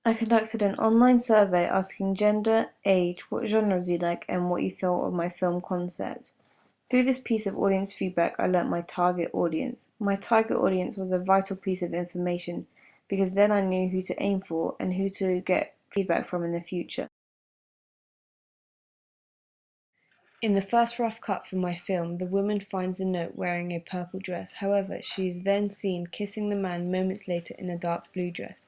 I conducted an online survey asking gender, age, what genres you like, and what you thought of my film concept. Through this piece of audience feedback, I learnt my target audience. My target audience was a vital piece of information because then I knew who to aim for and who to get feedback from in the future. In the first rough cut for my film, the woman finds the note wearing a purple dress. However, she is then seen kissing the man moments later in a dark blue dress.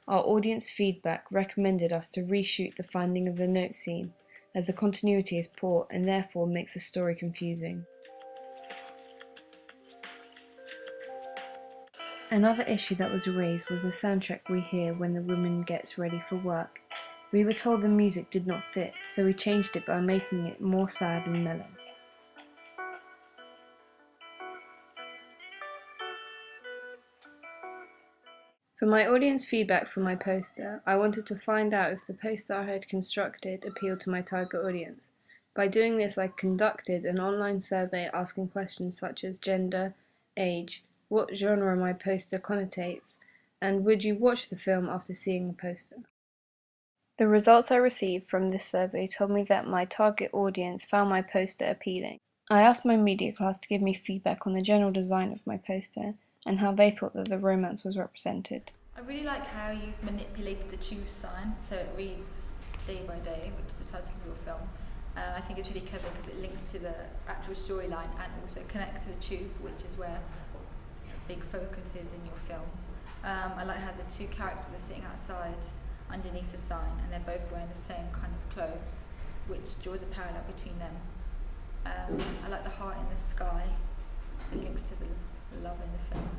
Our audience feedback recommended us to reshoot the finding of the note scene, as the continuity is poor and therefore makes the story confusing. Another issue that was raised was the soundtrack we hear when the woman gets ready for work. We were told the music did not fit, so we changed it by making it more sad and mellow. For my audience feedback for my poster, I wanted to find out if the poster I had constructed appealed to my target audience. By doing this, I conducted an online survey asking questions such as gender, age, what genre my poster connotates, and would you watch the film after seeing the poster? The results I received from this survey told me that my target audience found my poster appealing. I asked my media class to give me feedback on the general design of my poster and how they thought that the romance was represented. I really like how you've manipulated the tube sign so it reads day by day, which is the title of your film. I think it's really clever because it links to the actual storyline and also connects to the tube, which is where the big focus is in your film. I like how the two characters are sitting outside underneath the sign and they're both wearing the same kind of clothes, which draws a parallel between them. I like the heart in the sky, so it links to the love in the film.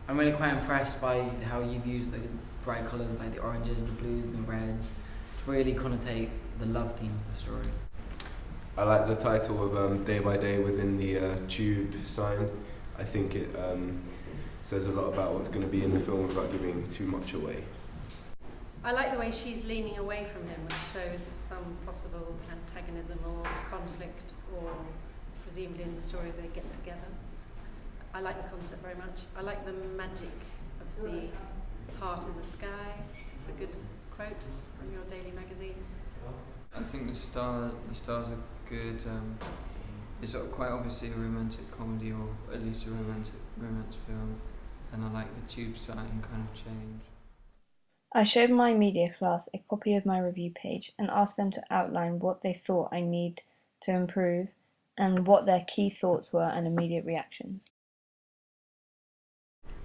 I'm really quite impressed by how you've used the bright colours like the oranges, the blues and the reds to really connotate the love themes of the story. I like the title of Day by Day within the tube sign. I think it says a lot about what's going to be in the film without giving too much away. I like the way she's leaning away from him, which shows some possible antagonism or conflict, or presumably in the story they get together. I like the concept very much. I like the magic of the heart in the sky. It's a good quote from your daily magazine. I think the stars are good. It's sort of quite obviously a romantic comedy, or at least a romance film, and I like the tube sign kind of change. I showed my media class a copy of my review page and asked them to outline what they thought I need to improve and what their key thoughts were and immediate reactions.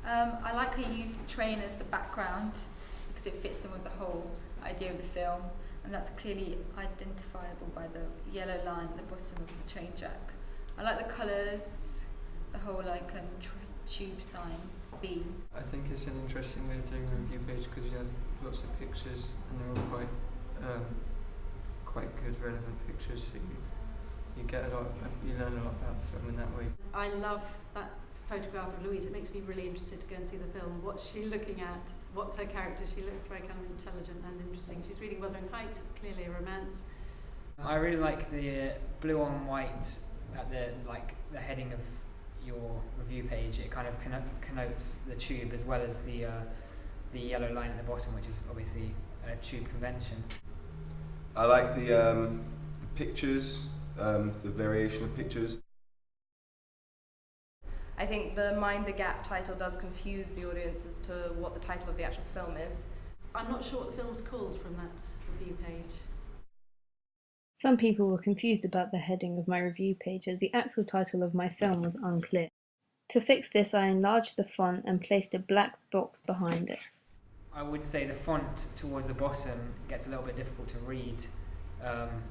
I like how you use the train as the background because it fits in with the whole idea of the film, and that's clearly identifiable by the yellow line at the bottom of the train track. I like the colours, the whole tube sign theme. I think it's an interesting way of doing a review page because you have lots of pictures and they're all quite good, relevant pictures. So you get you learn a lot about the film in that way. I love that photograph of Louise. It makes me really interested to go and see the film. What's she looking at? What's her character? She looks very kind of intelligent and interesting. She's reading Wuthering Heights. It's clearly a romance. I really like the blue on white at the heading of your review page. It kind of connotes the tube as well as the yellow line at the bottom, which is obviously a tube convention. I like the pictures, the variation of pictures. I think the Mind the Gap title does confuse the audience as to what the title of the actual film is. I'm not sure what the film's called from that review page. Some people were confused about the heading of my review page as the actual title of my film was unclear. To fix this, I enlarged the font and placed a black box behind it. I would say the font towards the bottom gets a little bit difficult to read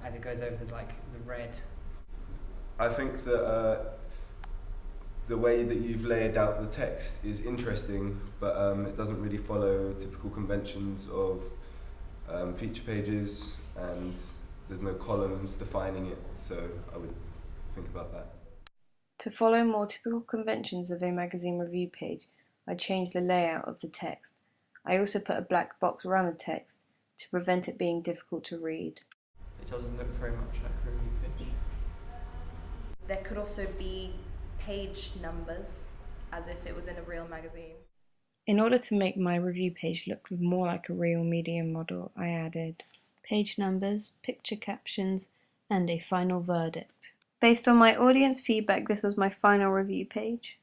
as it goes over the red. I think that the way that you've laid out the text is interesting, but it doesn't really follow typical conventions of feature pages, and there's no columns defining it, so I would think about that. To follow more typical conventions of a magazine review page, I changed the layout of the text. I also put a black box around the text to prevent it being difficult to read. It doesn't look very much like a review page. There could also be page numbers, as if it was in a real magazine. In order to make my review page look more like a real medium model, I added page numbers, picture captions, and a final verdict. Based on my audience feedback, this was my final review page.